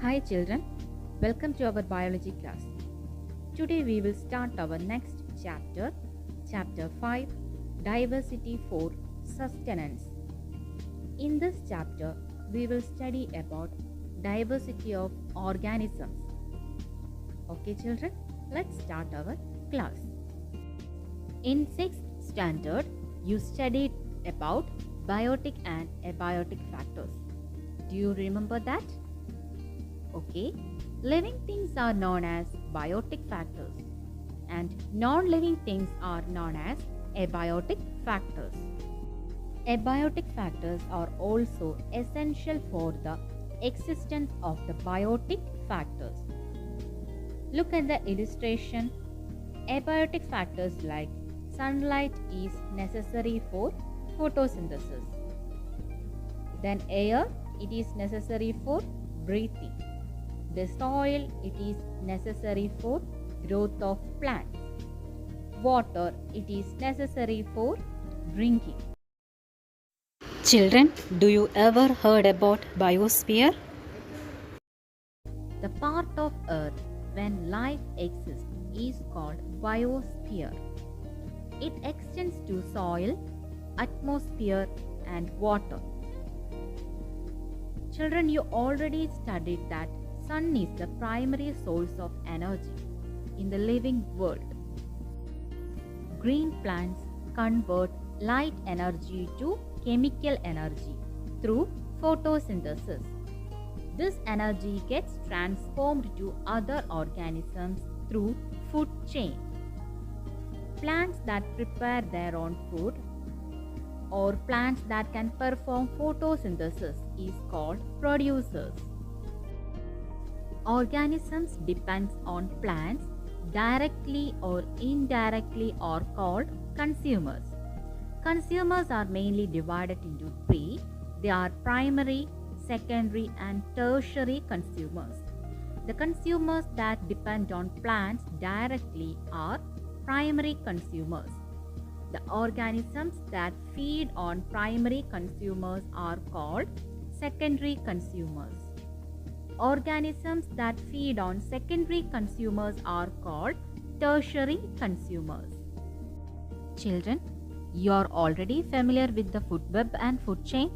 Hi children, welcome to our biology class. Today we will start our next chapter, chapter 5, Diversity for Sustenance. In this chapter, we will study about diversity of organisms. Okay children, let's start our class. In 6th standard, you studied about biotic and abiotic factors. Do you remember that? Okay, living things are known as biotic factors and non-living things are known as abiotic factors. Abiotic factors are also essential for the existence of the biotic factors. Look at the illustration. Abiotic factors like sunlight is necessary for photosynthesis. Then air, it is necessary for breathing. The soil, it is necessary for growth of plants. Water, it is necessary for drinking. Children, do you ever heard about biosphere? The part of earth when life exists is called biosphere. It extends to soil, atmosphere and water. Children, you already studied that sun is the primary source of energy in the living world. Green plants convert light energy to chemical energy through photosynthesis. This energy gets transformed to other organisms through food chain. Plants that prepare their own food or plants that can perform photosynthesis is called producers. Organisms depend on plants directly or indirectly are called consumers. Consumers are mainly divided into three. They are primary, secondary and tertiary consumers. The consumers that depend on plants directly are primary consumers. The organisms that feed on primary consumers are called secondary consumers. Organisms that feed on secondary consumers are called tertiary consumers. Children, you are already familiar with the food web and food chain.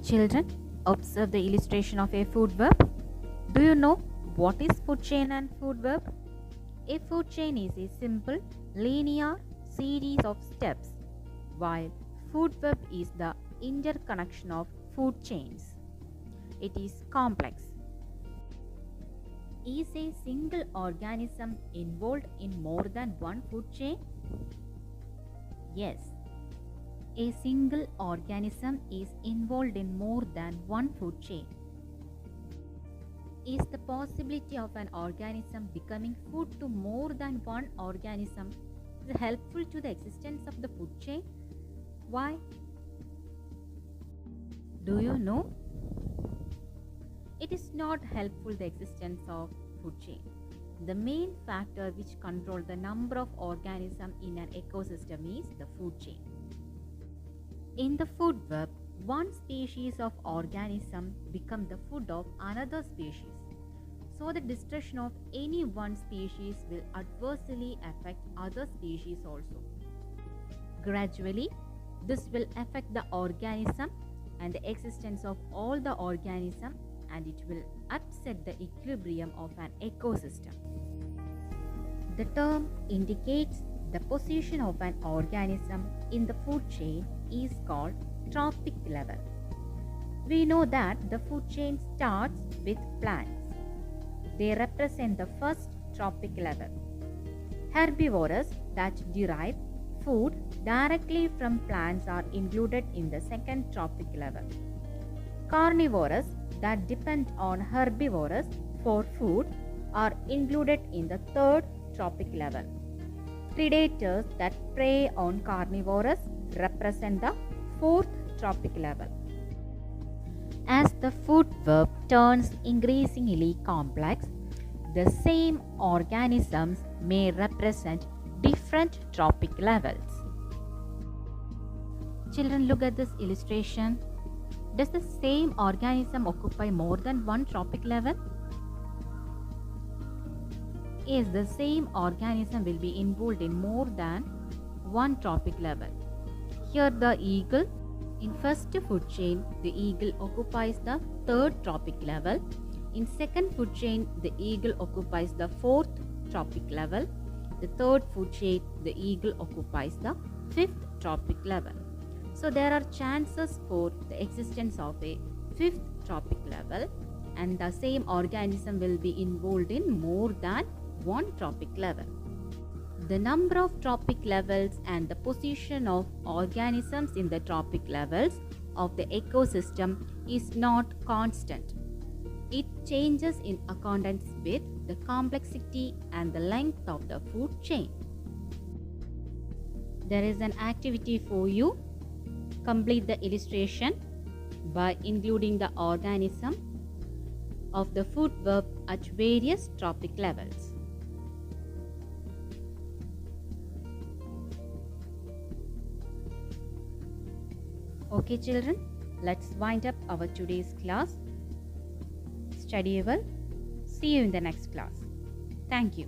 Children, observe the illustration of a food web. Do you know what is food chain and food web? A food chain is a simple linear series of steps, while food web is the interconnection of food chains. It is complex. Is a single organism involved in more than one food chain? Yes. A single organism is involved in more than one food chain. Is the possibility of an organism becoming food to more than one organism helpful to the existence of the food chain? Why? Do you know? It is not helpful the existence of food chain. The main factor which controls the number of organisms in an ecosystem is the food chain. In the food web, one species of organism becomes the food of another species. So the destruction of any one species will adversely affect other species also. Gradually, this will affect the organism and the existence of all the organisms, and it will upset the equilibrium of an ecosystem. The term indicates the position of an organism in the food chain is called trophic level. We know that the food chain starts with plants. They represent the first trophic level. Herbivores that derive food directly from plants are included in the second trophic level. Carnivores that depend on herbivores for food are included in the third trophic level. Predators that prey on carnivores represent the fourth trophic level. As the food web turns increasingly complex, the same organisms may represent different trophic levels. Children, look at this illustration. Does the same organism occupy more than one trophic level? Yes, the same organism will be involved in more than one trophic level. Here the eagle. In first food chain, the eagle occupies the third trophic level. In second food chain, the eagle occupies the fourth trophic level. The third food chain, the eagle occupies the fifth trophic level. So there are chances for the existence of a fifth trophic level, and the same organism will be involved in more than one trophic level. The number of trophic levels and the position of organisms in the trophic levels of the ecosystem is not constant. It changes in accordance with the complexity and the length of the food chain. There is an activity for you. Complete the illustration by including the organism of the food web at various trophic levels. Okay children, let's wind up our today's class. Study well. See you in the next class. Thank you.